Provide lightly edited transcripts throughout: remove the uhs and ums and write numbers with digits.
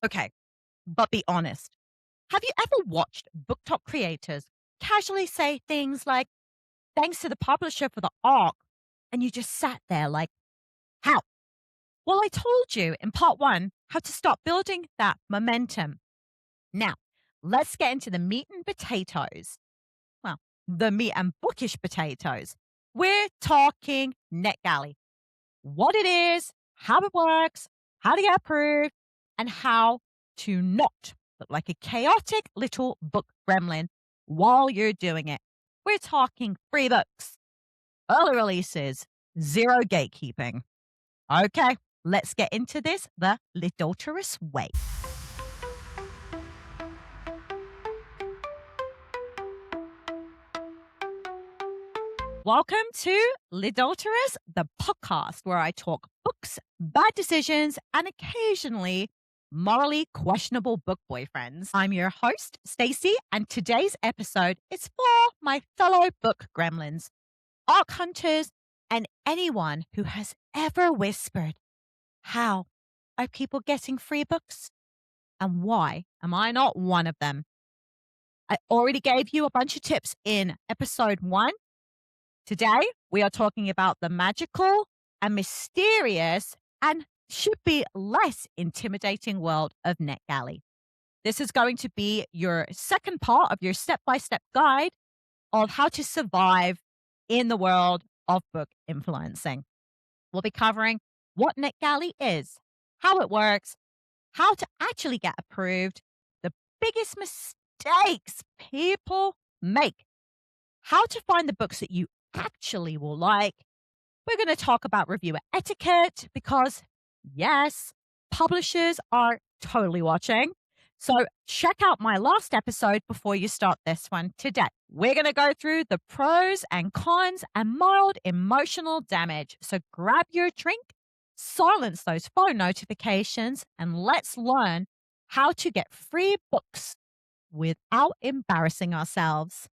Okay, but be honest. Have you ever watched booktok creators casually say things like, thanks to the publisher for the arc, and you just sat there like, how? Well, I told you in part one how to start building that momentum. Now, let's get into the meat and potatoes. Well, the meat and bookish potatoes. We're talking NetGalley. What it is, how it works, how to get approved, and how to not look like a chaotic little book gremlin while you're doing it. We're talking free books, early releases, zero gatekeeping. Okay, let's get into this the Litdulterous way. Welcome to Litdulterous, the podcast where I talk books, bad decisions, and occasionally morally questionable book boyfriends. I'm your host, Stacey, and today's episode is for my fellow book gremlins, arc hunters, and anyone who has ever whispered, how are people getting free books? And why am I not one of them? I already gave you a bunch of tips in episode 1. Today, we are talking about the magical and mysterious and should be less intimidating world of NetGalley. This is going to be your second part of your step-by-step guide of how to survive in the world of book influencing. We'll be covering what NetGalley is, how it works, how to actually get approved, the biggest mistakes people make, how to find the books that you actually will like. We're going to talk about reviewer etiquette because, yes, publishers are totally watching. So check out my last episode before you start this one today. We're going to go through the pros and cons and mild emotional damage. So grab your drink, silence those phone notifications, and let's learn how to get free books without embarrassing ourselves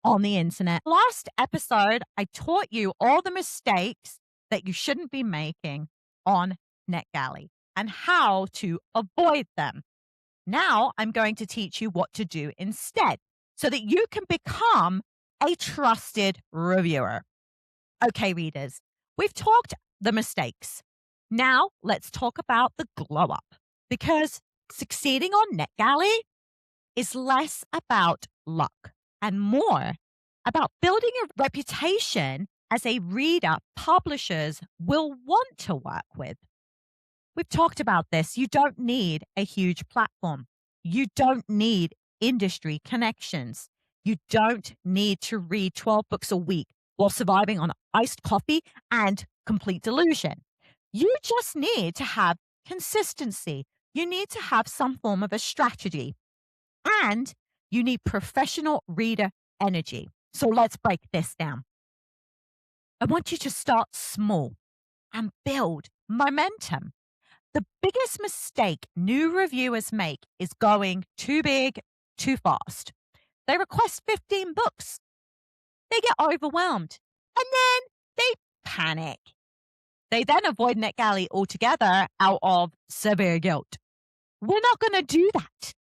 on the internet. Last episode, I taught you all the mistakes that you shouldn't be making on NetGalley and how to avoid them. Now I'm going to teach you what to do instead so that you can become a trusted reviewer. Okay, readers, we've talked the mistakes. Now let's talk about the glow up because succeeding on NetGalley is less about luck and more about building a reputation as a reader publishers will want to work with. We've talked about this. You don't need a huge platform. You don't need industry connections. You don't need to read 12 books a week while surviving on iced coffee and complete delusion. You just need to have consistency. You need to have some form of a strategy. And you need professional reader energy. So let's break this down. I want you to start small and build momentum. The biggest mistake new reviewers make is going too big, too fast. They request 15 books. They get overwhelmed and then they panic. They then avoid NetGalley altogether out of severe guilt. We're not going to do that.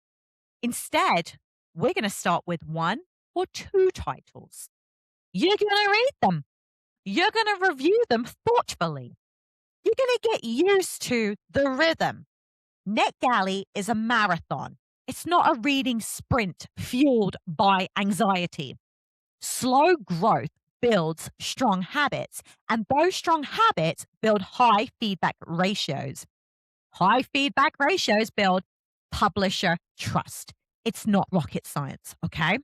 Instead, we're going to start with 1 or 2 titles. You're going to read them. You're going to review them thoughtfully. You're going to get used to the rhythm. NetGalley is a marathon. It's not a reading sprint fueled by anxiety. Slow growth builds strong habits, and those strong habits build high feedback ratios. High feedback ratios build publisher trust. It's not rocket science, okay?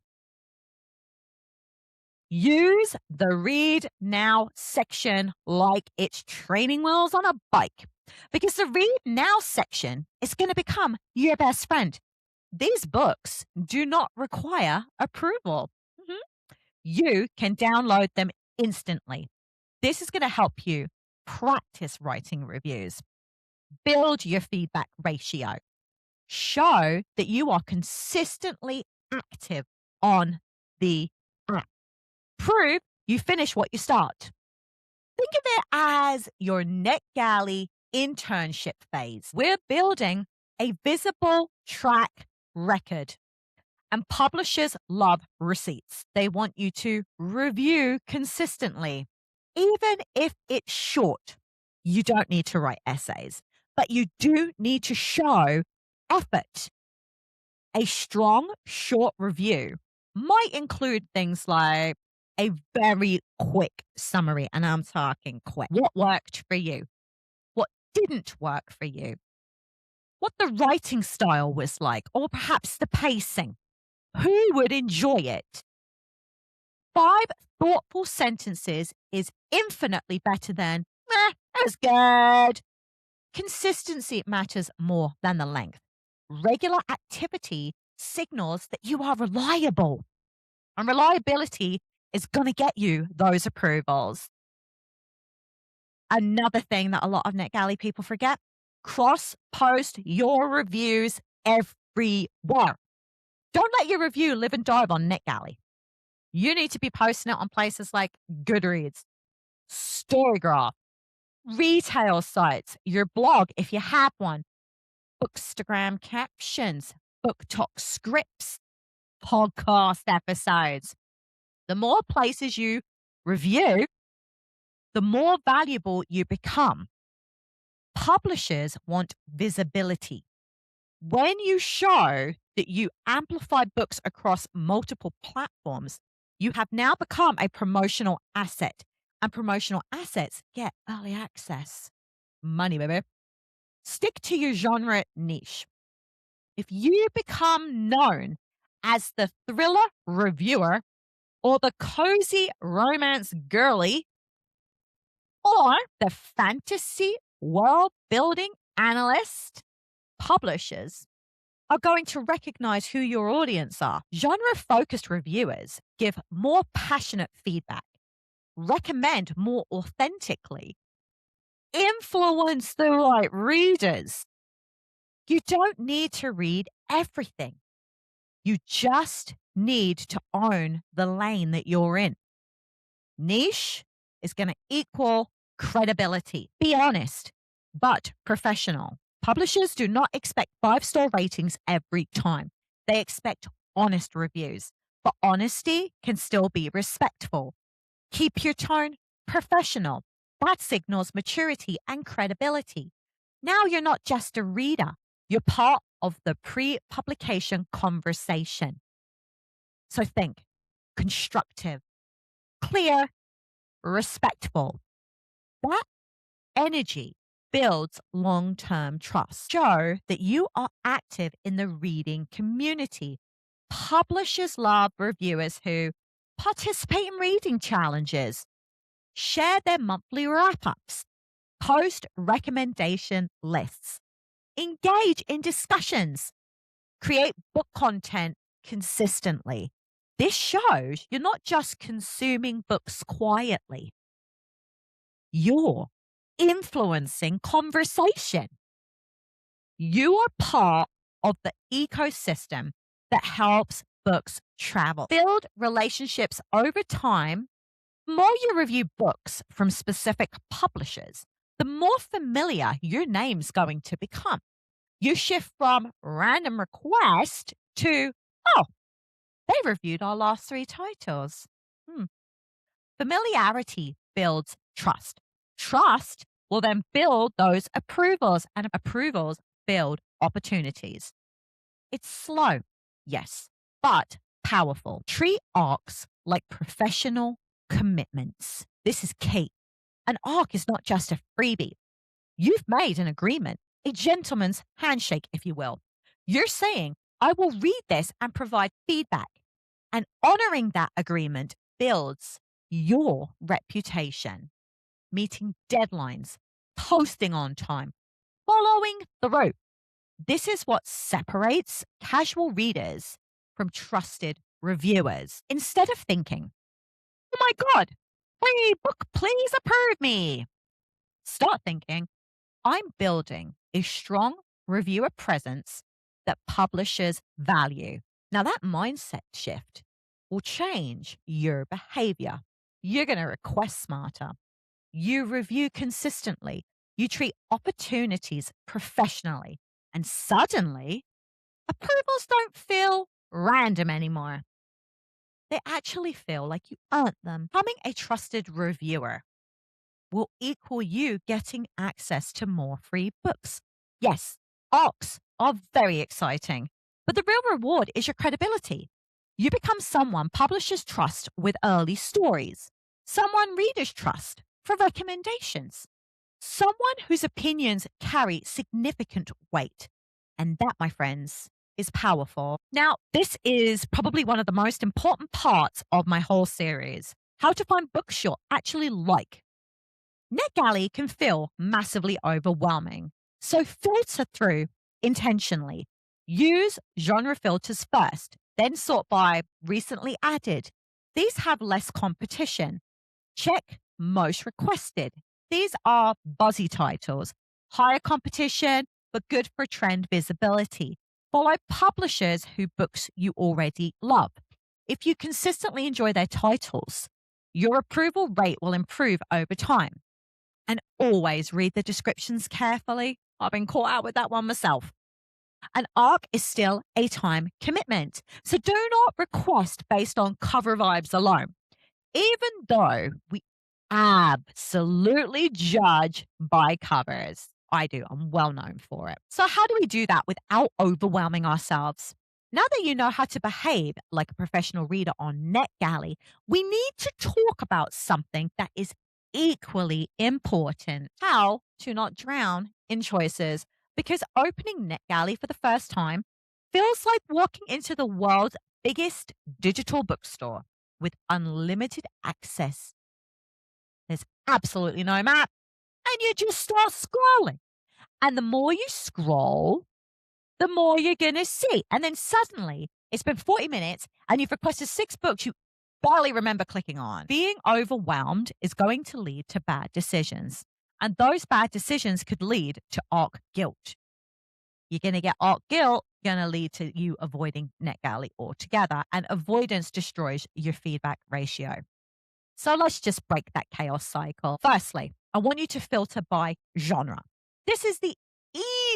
Use the read now section like it's training wheels on a bike because the read now section is going to become your best friend. These books do not require approval. You can download them instantly. This is going to help you practice writing reviews, build your feedback ratio, show that you are consistently active on the app. Prove you finish what you start. Think of it as your NetGalley internship phase. We're building a visible track record. And publishers love receipts. They want you to review consistently. Even if it's short, you don't need to write essays, but you do need to show effort. A strong, short review might include things like a very quick summary, and I'm talking quick. What worked for you? What didn't work for you? What the writing style was like, or perhaps the pacing. Who would enjoy it? 5 thoughtful sentences is infinitely better than, it was good. Consistency matters more than the length. Regular activity signals that you are reliable, and reliability is going to get you those approvals. Another thing that a lot of NetGalley people forget, cross-post your reviews everywhere. Don't let your review live and die on NetGalley. You need to be posting it on places like Goodreads, Storygraph, retail sites, your blog if you have one, Bookstagram captions, booktok scripts, podcast episodes. The more places you review, the more valuable you become. Publishers want visibility. When you show that you amplify books across multiple platforms, you have now become a promotional asset. And promotional assets get early access. Money, baby. Stick to your genre niche. If you become known as the thriller reviewer or the cozy romance girly or the fantasy world building analyst, publishers are going to recognize who your audience are. Genre-focused reviewers give more passionate feedback, recommend more authentically, influence the right readers. You don't need to read everything. You just need to own the lane that you're in. Niche is going to equal credibility. Be honest, but professional. Publishers do not expect 5-star ratings every time. They expect honest reviews, but honesty can still be respectful. Keep your tone professional. That signals maturity and credibility. Now you're not just a reader, you're part of the pre-publication conversation. So think constructive, clear, respectful. That energy builds long-term trust. Show that you are active in the reading community. Publishers love reviewers who participate in reading challenges, share their monthly wrap-ups, post recommendation lists, engage in discussions, create book content consistently. This shows you're not just consuming books quietly. You're influencing conversation. You are part of the ecosystem that helps books travel. Build relationships over time. The more you review books from specific publishers, the more familiar your name's going to become. You shift from random request to, oh, they reviewed our last 3 titles. Familiarity builds trust. Trust will then build those approvals, and approvals build opportunities. It's slow, yes, but powerful. Treat arcs like professional commitments. This is key. An arc is not just a freebie. You've made an agreement, a gentleman's handshake, if you will. You're saying, I will read this and provide feedback. And honoring that agreement builds your reputation. Meeting deadlines, posting on time, following through. This is what separates casual readers from trusted reviewers. Instead of thinking, oh my God, free book, please approve me. Start thinking, I'm building a strong reviewer presence that publishers value. Now, that mindset shift will change your behavior. You're going to request smarter. You review consistently. You treat opportunities professionally. And suddenly, approvals don't feel random anymore. They actually feel like you earned them. Becoming a trusted reviewer will equal you getting access to more free books. Yes, ARCs are very exciting, but the real reward is your credibility. You become someone publishers trust with early stories, someone readers trust for recommendations, someone whose opinions carry significant weight. And that, my friends, is powerful. Now, this is probably one of the most important parts of my whole series, how to find books you'll actually like. NetGalley can feel massively overwhelming, so filter through intentionally. Use genre filters first, then sort by recently added. These have less competition. Check most requested. These are buzzy titles, higher competition, but good for trend visibility. Follow publishers who books you already love. If you consistently enjoy their titles, your approval rate will improve over time. And always read the descriptions carefully. I've been caught out with that one myself. An ARC is still a time commitment. So do not request based on cover vibes alone. Even though we absolutely judge by covers. I do. I'm well known for it. So, how do we do that without overwhelming ourselves? Now that you know how to behave like a professional reader on NetGalley, we need to talk about something that is equally important: how to not drown in choices. Because opening NetGalley for the first time feels like walking into the world's biggest digital bookstore with unlimited access. There's absolutely no map, and you just start scrolling. And the more you scroll, the more you're going to see. And then suddenly it's been 40 minutes and you've requested 6 books you barely remember clicking on. Being overwhelmed is going to lead to bad decisions. And those bad decisions could lead to ARC guilt. You're going to get ARC guilt, going to lead to you avoiding NetGalley altogether. And avoidance destroys your feedback ratio. So let's just break that chaos cycle. Firstly, I want you to filter by genre. This is the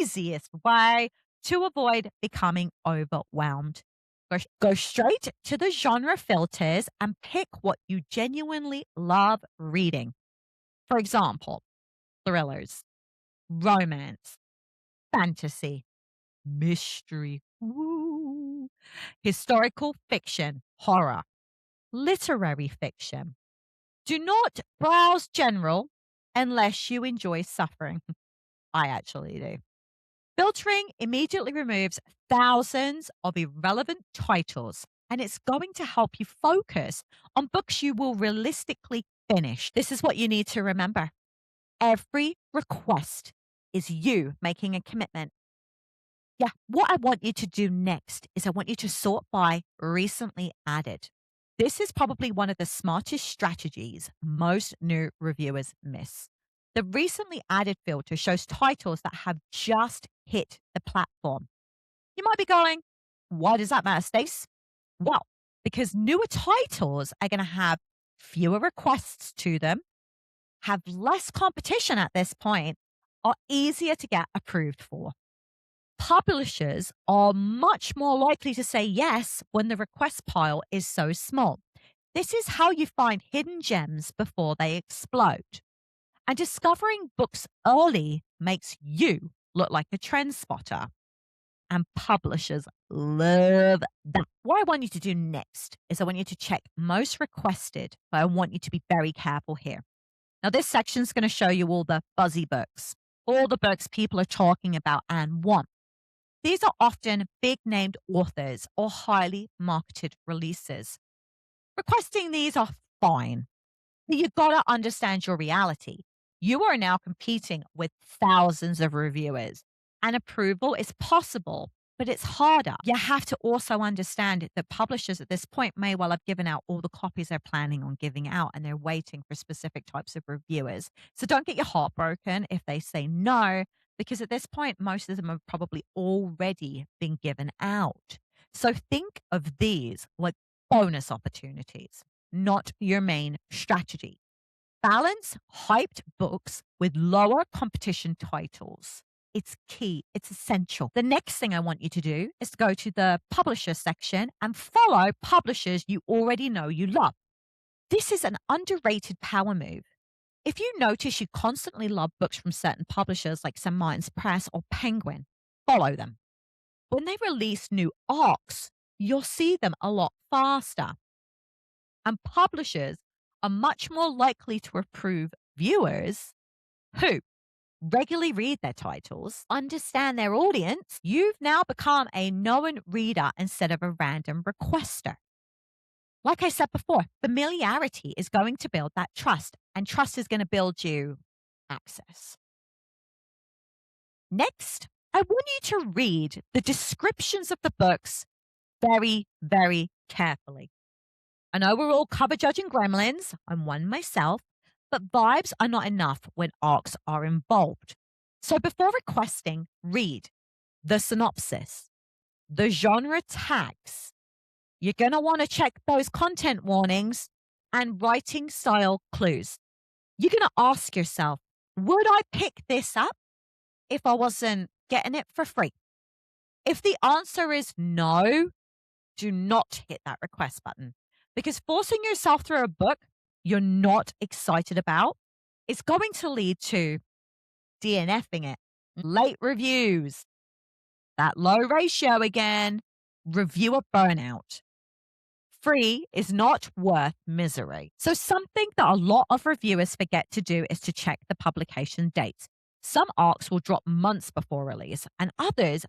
easiest way to avoid becoming overwhelmed. Go straight to the genre filters and pick what you genuinely love reading. For example, thrillers, romance, fantasy, mystery, woo, historical fiction, horror, literary fiction. Do not browse general unless you enjoy suffering. I actually do. Filtering immediately removes thousands of irrelevant titles, and it's going to help you focus on books you will realistically finish. This is what you need to remember. Every request is you making a commitment. Yeah, what I want you to do next is I want you to sort by recently added. This is probably one of the smartest strategies most new reviewers miss. The recently added filter shows titles that have just hit the platform. You might be going, why does that matter, Stace? Well, because newer titles are going to have fewer requests to them, have less competition at this point, are easier to get approved for. Publishers are much more likely to say yes when the request pile is so small. This is how you find hidden gems before they explode. And discovering books early makes you look like a trend spotter. And publishers love that. What I want you to do next is I want you to check most requested, but I want you to be very careful here. Now, this section is going to show you all the buzzy books, all the books people are talking about and want. These are often big named authors or highly marketed releases. Requesting these are fine, but you've got to understand your reality. You are now competing with thousands of reviewers, and approval is possible, but it's harder. You have to also understand that publishers at this point may well have given out all the copies they're planning on giving out, and they're waiting for specific types of reviewers. So don't get your heart broken if they say no, because at this point, most of them have probably already been given out. So think of these like bonus opportunities, not your main strategy. Balance hyped books with lower competition titles. It's key. It's essential. The next thing I want you to do is to go to the publisher section and follow publishers you already know you love. This is an underrated power move. If you notice you constantly love books from certain publishers like St. Martin's Press or Penguin, follow them. When they release new arcs, you'll see them a lot faster. And publishers are much more likely to approve viewers who regularly read their titles, understand their audience. You've now become a known reader instead of a random requester. Like I said before, familiarity is going to build that trust, and trust is going to build you access. Next, I want you to read the descriptions of the books very, very carefully. I know we're all cover judging gremlins. I'm one myself, but vibes are not enough when arcs are involved. So before requesting, read the synopsis, the genre tags. You're going to want to check those content warnings and writing style clues. You're going to ask yourself, would I pick this up if I wasn't getting it for free? If the answer is no, do not hit that request button, because forcing yourself through a book you're not excited about is going to lead to DNFing it, late reviews, that low ratio again, reviewer burnout. Free is not worth misery. So something that a lot of reviewers forget to do is to check the publication dates. Some arcs will drop months before release, and others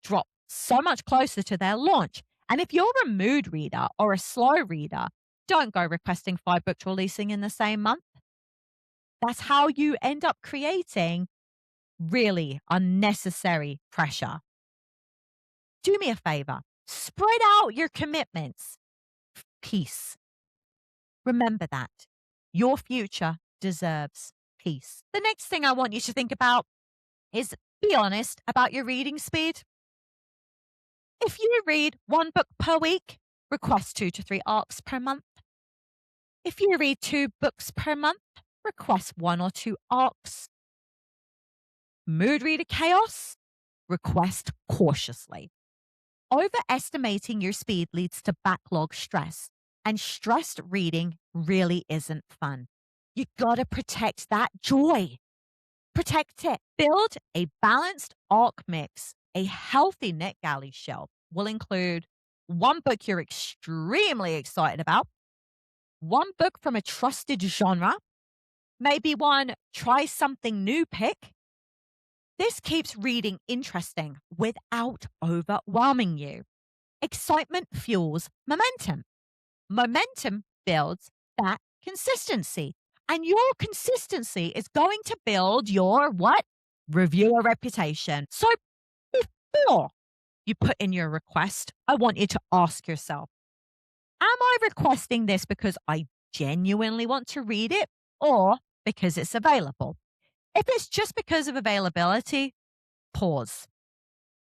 drop so much closer to their launch. And if you're a mood reader or a slow reader, don't go requesting 5 books releasing in the same month. That's how you end up creating really unnecessary pressure. Do me a favor, spread out your commitments. Peace. Remember that. Your future deserves peace. The next thing I want you to think about is be honest about your reading speed. If you read 1 book per week, request 2 to 3 arcs per month. If you read 2 books per month, request 1 or 2 arcs. Mood reader chaos, request cautiously. Overestimating your speed leads to backlog stress, and stressed reading really isn't fun. You gotta protect that joy. Protect it. Build a balanced arc mix. A healthy NetGalley shelf will include 1 book you're extremely excited about, 1 book from a trusted genre, maybe 1 try something new pick. This keeps reading interesting without overwhelming you. Excitement fuels momentum. Momentum builds that consistency. And your consistency is going to build your what? Reviewer reputation. So before you put in your request, I want you to ask yourself, am I requesting this because I genuinely want to read it or because it's available? If it's just because of availability, pause.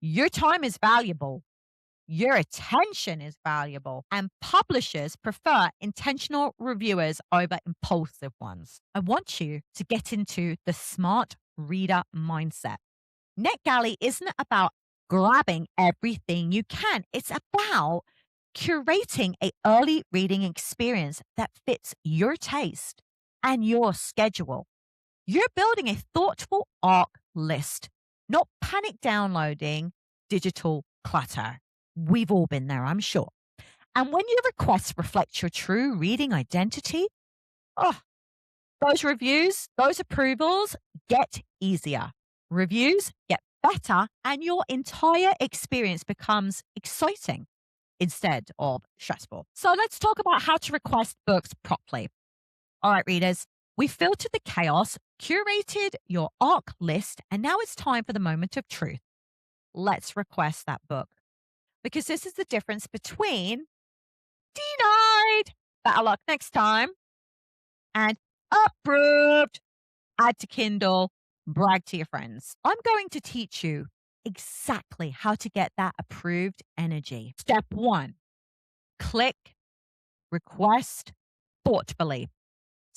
Your time is valuable. Your attention is valuable, and publishers prefer intentional reviewers over impulsive ones. I want you to get into the smart reader mindset. NetGalley isn't about grabbing everything you can. It's about curating an early reading experience that fits your taste and your schedule. You're building a thoughtful arc list, not panic downloading digital clutter. We've all been there, I'm sure. And when your requests reflect your true reading identity, those reviews, those approvals get easier. Reviews get better, and your entire experience becomes exciting instead of stressful. So let's talk about how to request books properly. All right, readers, we filtered the chaos, curated your arc list, and now it's time for the moment of truth. Let's request that book. Because this is the difference between denied, better luck next time, and approved, add to Kindle, brag to your friends. I'm going to teach you exactly how to get that approved energy. Step 1, click request thoughtfully.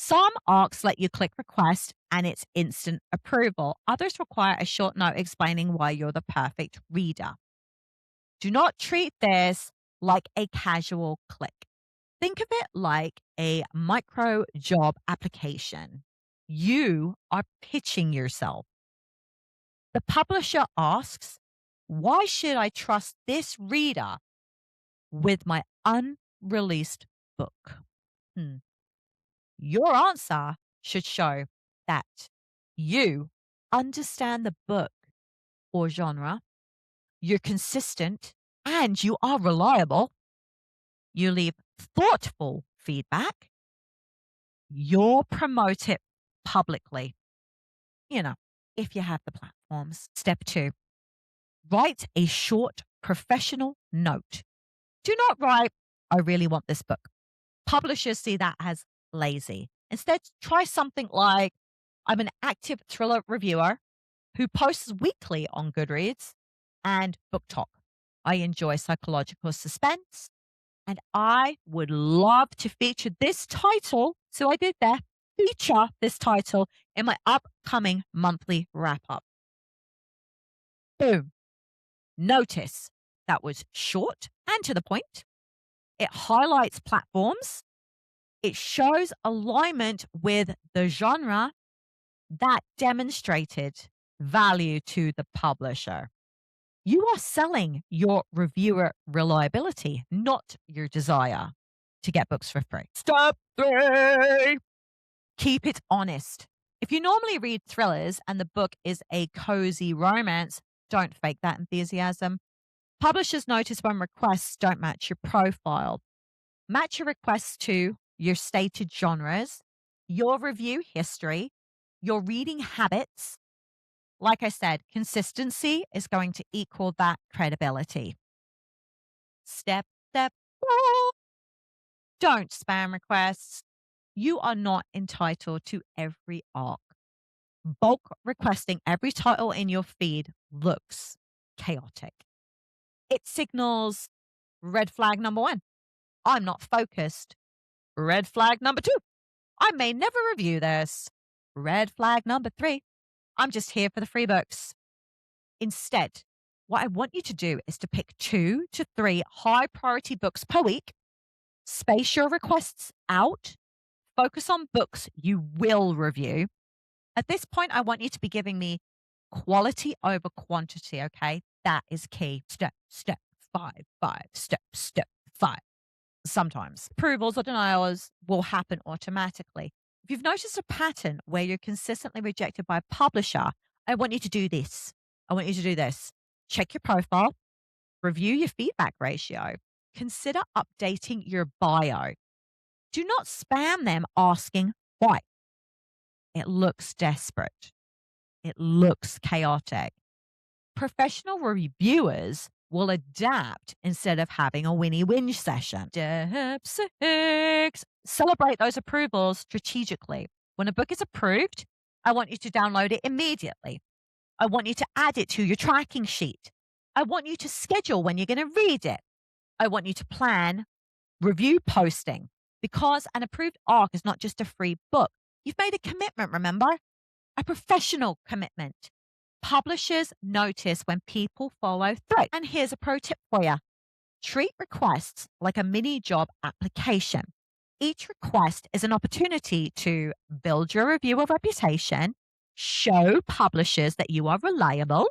Some ARCs let you click request and it's instant approval. Others require a short note explaining why you're the perfect reader. Do not treat this like a casual click. Think of it like a micro job application. You are pitching yourself. The publisher asks, why should I trust this reader with my unreleased book? Your answer should show that you understand the book or genre, you're consistent, and you are reliable. You leave thoughtful feedback. You'll promote it publicly, if you have the platforms. Step 2, write a short professional note. Do not write, I really want this book. Publishers see that as lazy. Instead, try something like, I'm an active thriller reviewer who posts weekly on Goodreads and BookTok. I enjoy psychological suspense, and I would love to feature this title. So I did that, feature this title in my upcoming monthly wrap up. Boom. Notice that was short and to the point. It highlights platforms. It shows alignment with the genre that demonstrated value to the publisher. You are selling your reviewer reliability, not your desire to get books for free. Step 3, keep it honest. If you normally read thrillers and the book is a cozy romance, don't fake that enthusiasm. Publishers notice when requests don't match your profile. Match your requests to your stated genres, your review history, your reading habits. Like I said, consistency is going to equal that credibility. Step 4, don't spam requests. You are not entitled to every ARC. Bulk requesting every title in your feed looks chaotic. It signals red flag number 1. I'm not focused. Red flag number 2. I may never review this. Red flag number 3. I'm just here for the free books. Instead, what I want you to do is to pick 2 to 3 high priority books per week, space your requests out, focus on books you will review. At this point, I want you to be giving me quality over quantity, okay? That is key. Step 5, step 5. Sometimes approvals or denials will happen automatically. If you've noticed a pattern where you're consistently rejected by a publisher, I want you to do this. Check your profile, review your feedback ratio, consider updating your bio. Do not spam them asking why. It looks desperate. It looks chaotic. Professional reviewers will adapt instead of having a whinge session. Step 6, celebrate those approvals strategically. When a book is approved, I want you to download it immediately. I want you to add it to your tracking sheet. I want you to schedule when you're going to read it. I want you to plan review posting, because an approved ARC is not just a free book. You've made a commitment, remember? A professional commitment. Publishers notice when people follow through. And here's a pro tip for you. Treat requests like a mini job application. Each request is an opportunity to build your reviewer reputation, show publishers that you are reliable,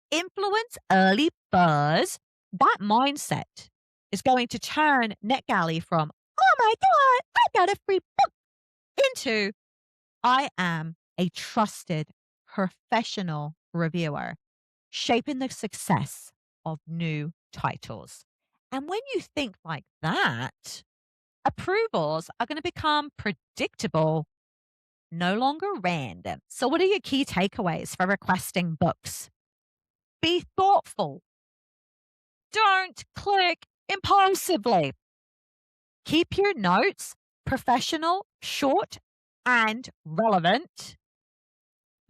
influence early buzz. That mindset is going to turn NetGalley from, oh my God, I got a free book, into, I am a trusted professional reviewer, shaping the success of new titles. And when you think like that, approvals are going to become predictable, no longer random. So, what are your key takeaways for requesting books? Be thoughtful. Don't click impulsively. Keep your notes professional, short, and relevant.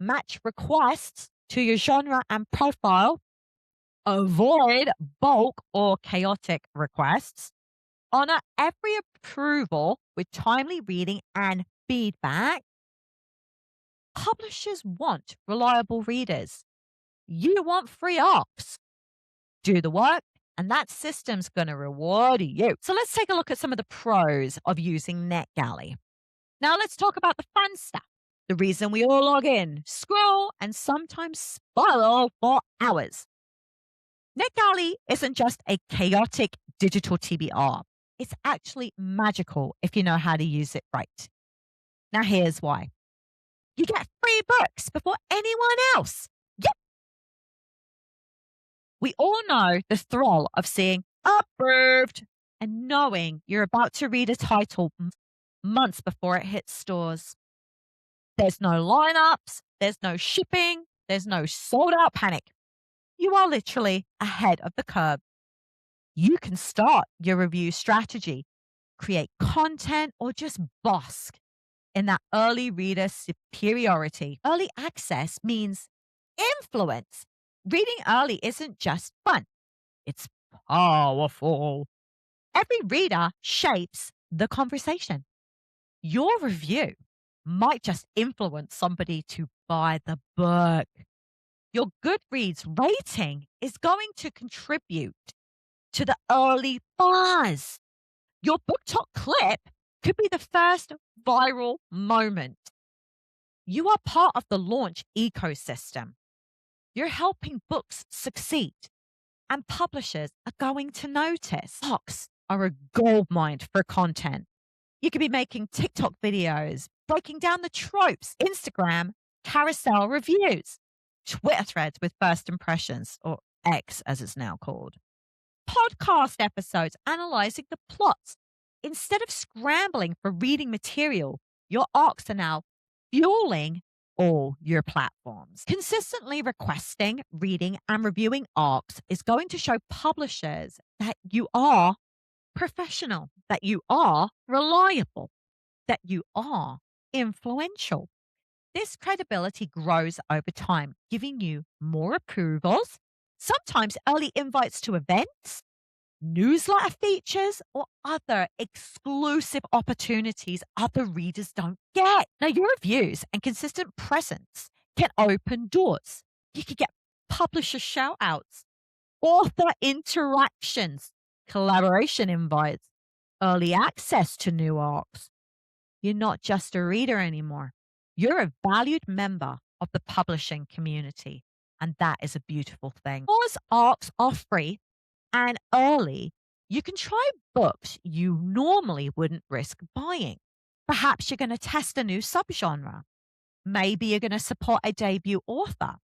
Match requests to your genre and profile. Avoid bulk or chaotic requests. Honor every approval with timely reading and feedback. Publishers want reliable readers. You want free ARCs. Do the work, and that system's going to reward you. So let's take a look at some of the pros of using NetGalley. Now let's talk about the fun stuff. The reason we all log in, scroll, and sometimes spiral for hours. NetGalley isn't just a chaotic digital TBR. It's actually magical if you know how to use it right. Now here's why. You get free books before anyone else. Yep. We all know the thrill of seeing approved and knowing you're about to read a title months before it hits stores. There's no lineups, there's no shipping, there's no sold out panic. You are literally ahead of the curve. You can start your review strategy, create content, or just bask in that early reader superiority. Early access means influence. Reading early isn't just fun, it's powerful. Every reader shapes the conversation. Your review might just influence somebody to buy the book. Your Goodreads rating is going to contribute to the early buzz. Your booktok clip could be the first viral moment. You are part of the launch ecosystem. You're helping books succeed, and publishers are going to notice. Books are a goldmine for content. You could be making TikTok videos, breaking down the tropes, Instagram carousel reviews, Twitter threads with first impressions, or X as it's now called, podcast episodes analyzing the plots. Instead of scrambling for reading material, your arcs are now fueling all your platforms. Consistently requesting, reading, and reviewing arcs is going to show publishers that you are professional, that you are reliable, that you are influential. This credibility grows over time, giving you more approvals, sometimes early invites to events, newsletter features, or other exclusive opportunities other readers don't get. Now, your reviews and consistent presence can open doors. You could get publisher shout outs, author interactions, collaboration invites, early access to new arcs. You're not just a reader anymore. You're a valued member of the publishing community. And that is a beautiful thing. Because arcs are free and early, you can try books you normally wouldn't risk buying. Perhaps you're going to test a new subgenre. Maybe you're going to support a debut author.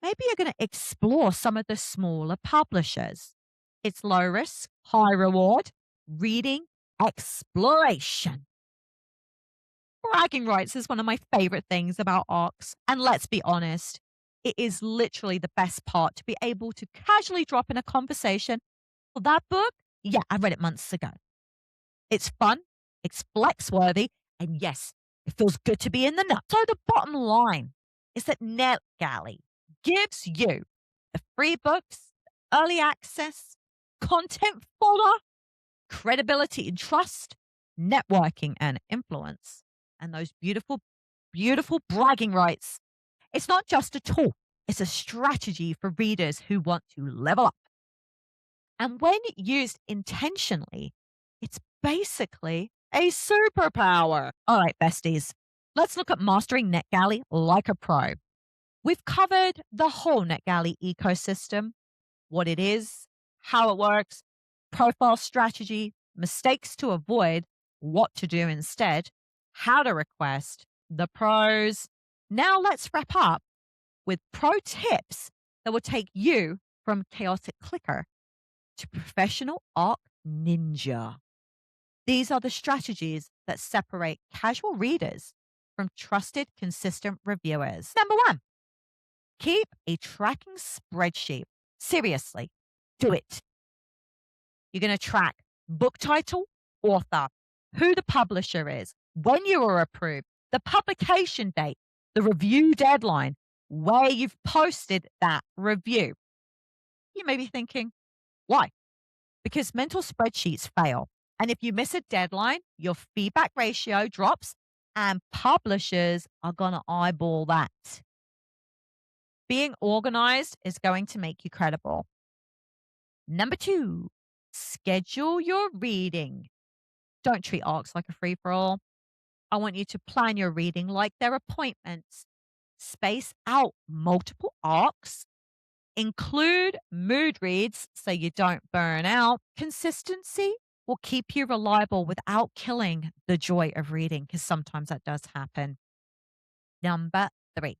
Maybe you're going to explore some of the smaller publishers. It's low risk, high reward, reading exploration. Bragging rights is one of my favorite things about ARCs. And let's be honest, it is literally the best part to be able to casually drop in a conversation. Well, that book, yeah, I read it months ago. It's fun, it's flex worthy, and yes, it feels good to be in the know. So the bottom line is that NetGalley gives you the free books, early access, content follower, credibility and trust, networking and influence, and those beautiful, beautiful bragging rights. It's not just a tool, it's a strategy for readers who want to level up. And when used intentionally, it's basically a superpower. All right, besties, let's look at mastering NetGalley like a pro. We've covered the whole NetGalley ecosystem, what it is, how it works, profile strategy, mistakes to avoid, what to do instead, how to request, the pros. Now let's wrap up with pro tips that will take you from chaotic clicker to professional ARC ninja. These are the strategies that separate casual readers from trusted, consistent reviewers. Number one, keep a tracking spreadsheet. Seriously, do it. You're going to track book title, author, who the publisher is, when you were approved, the publication date, the review deadline, where you've posted that review. You may be thinking, why? Because mental spreadsheets fail. And if you miss a deadline, your feedback ratio drops and publishers are going to eyeball that. Being organized is going to make you credible. Number 2, schedule your reading. Don't treat arcs like a free for all. I want you to plan your reading like they're appointments. Space out multiple arcs. Include mood reads so you don't burn out. Consistency will keep you reliable without killing the joy of reading, because sometimes that does happen. Number 3,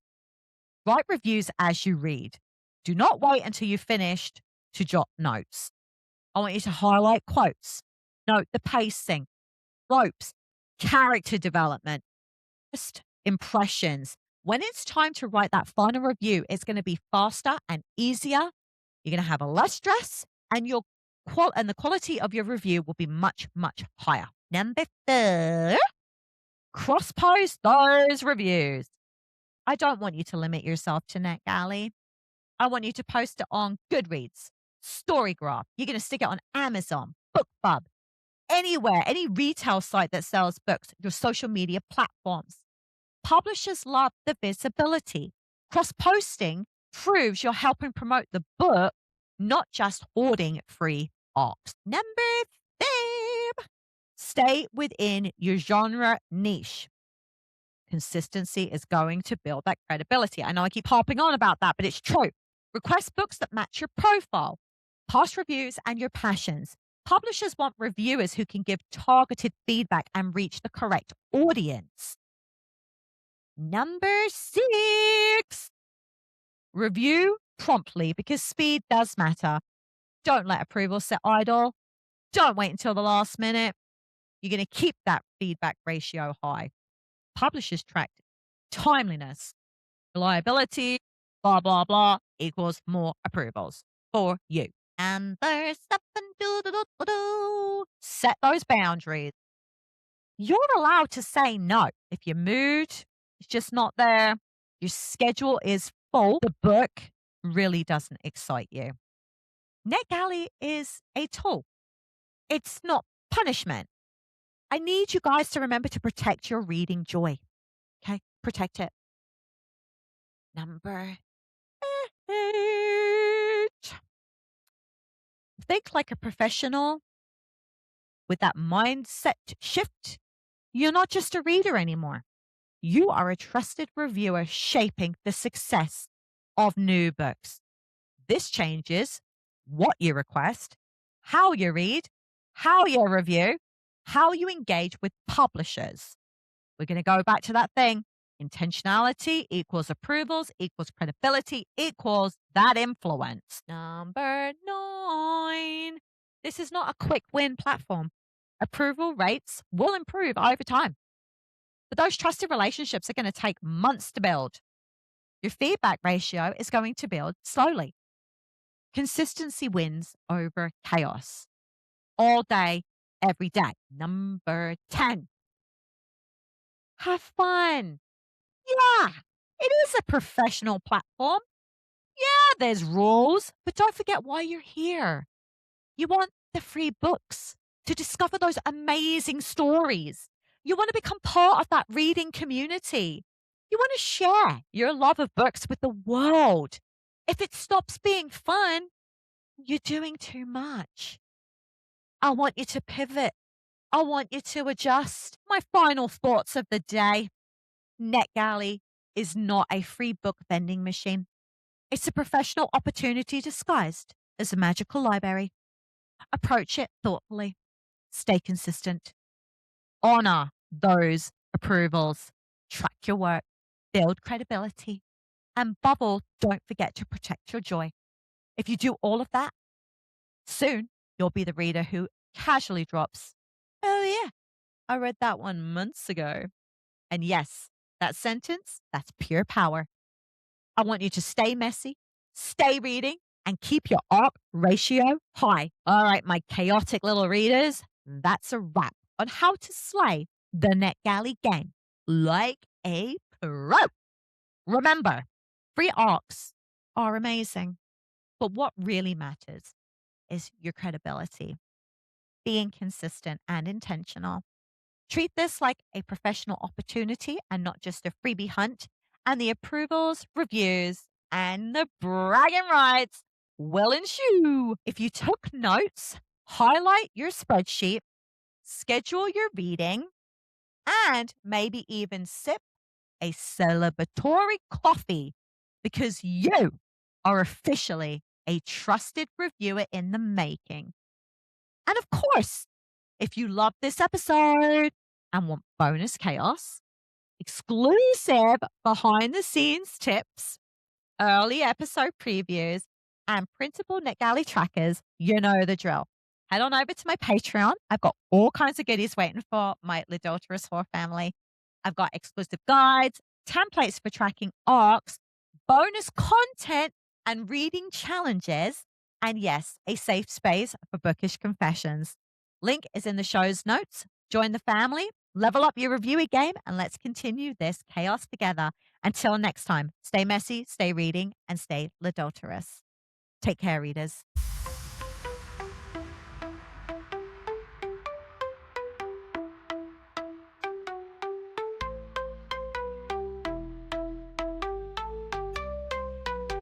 write reviews as you read. Do not wait until you've finished to jot notes. I want you to highlight quotes, note the pacing, ropes, character development, just impressions. When it's time to write that final review, it's going to be faster and easier. You're going to have a less stress, and the quality of your review will be much, much higher. Number 4, cross post those reviews. I don't want you to limit yourself to NetGalley. I want you to post it on Goodreads, Storygraph. You're going to stick it on Amazon, BookBub, anywhere, any retail site that sells books, your social media platforms. Publishers love the visibility. Cross posting proves you're helping promote the book, not just hoarding free arcs. Number 5, stay within your genre niche. Consistency is going to build that credibility. I know I keep harping on about that, but it's true. Request books that match your profile, past reviews, and your passions. Publishers want reviewers who can give targeted feedback and reach the correct audience. Number 6, review promptly, because speed does matter. Don't let approval sit idle. Don't wait until the last minute. You're going to keep that feedback ratio high. Publishers track timeliness, reliability, blah, blah, blah, equals more approvals for you. And there's something set those boundaries. You're allowed to say no if your mood is just not there, your schedule is full, the book really doesn't excite you. NetGalley is a tool. It's not punishment. I need you guys to remember to protect your reading joy. Okay? Protect it. Number 8. Think like a professional with that mindset shift. You're not just a reader anymore. You are a trusted reviewer shaping the success of new books. This changes what you request, how you read, how you review, how you engage with publishers. We're going to go back to that thing. Intentionality equals approvals equals credibility equals that influence. Number 9. This is not a quick win platform. Approval rates will improve over time, but those trusted relationships are going to take months to build. Your feedback ratio is going to build slowly. Consistency wins over chaos. All day, every day. Number 10. Have fun. Yeah, it is a professional platform. Yeah, there's rules, but don't forget why you're here. You want the free books to discover those amazing stories. You want to become part of that reading community. You want to share your love of books with the world. If it stops being fun, you're doing too much. I want you to pivot. I want you to adjust. My final thoughts of the day. NetGalley is not a free book vending machine. It's a professional opportunity disguised as a magical library. Approach it thoughtfully. Stay consistent. Honor those approvals. Track your work. Build credibility. And above all, don't forget to protect your joy. If you do all of that, soon you'll be the reader who casually drops, "Oh, yeah, I read that one months ago." And yes, that sentence, that's pure power. I want you to stay messy, stay reading, and keep your ARC ratio high. All right, my chaotic little readers, that's a wrap on how to slay the NetGalley game like a pro. Remember, free ARCs are amazing, but what really matters is your credibility, being consistent and intentional. Treat this like a professional opportunity and not just a freebie hunt. And the approvals, reviews, and the bragging rights will ensue. If you took notes, highlight your spreadsheet, schedule your reading, and maybe even sip a celebratory coffee because you are officially a trusted reviewer in the making. And of course, if you love this episode and want bonus chaos, exclusive behind the scenes tips, early episode previews, and printable NetGalley trackers, you know the drill. Head on over to my Patreon. I've got all kinds of goodies waiting for my Litdulterous 4 family. I've got exclusive guides, templates for tracking arcs, bonus content, and reading challenges. And yes, a safe space for bookish confessions. Link is in the show's notes. Join the family, level up your reviewy game, and let's continue this chaos together. Until next time, stay messy, stay reading, and stay Litdulterous. Take care, readers.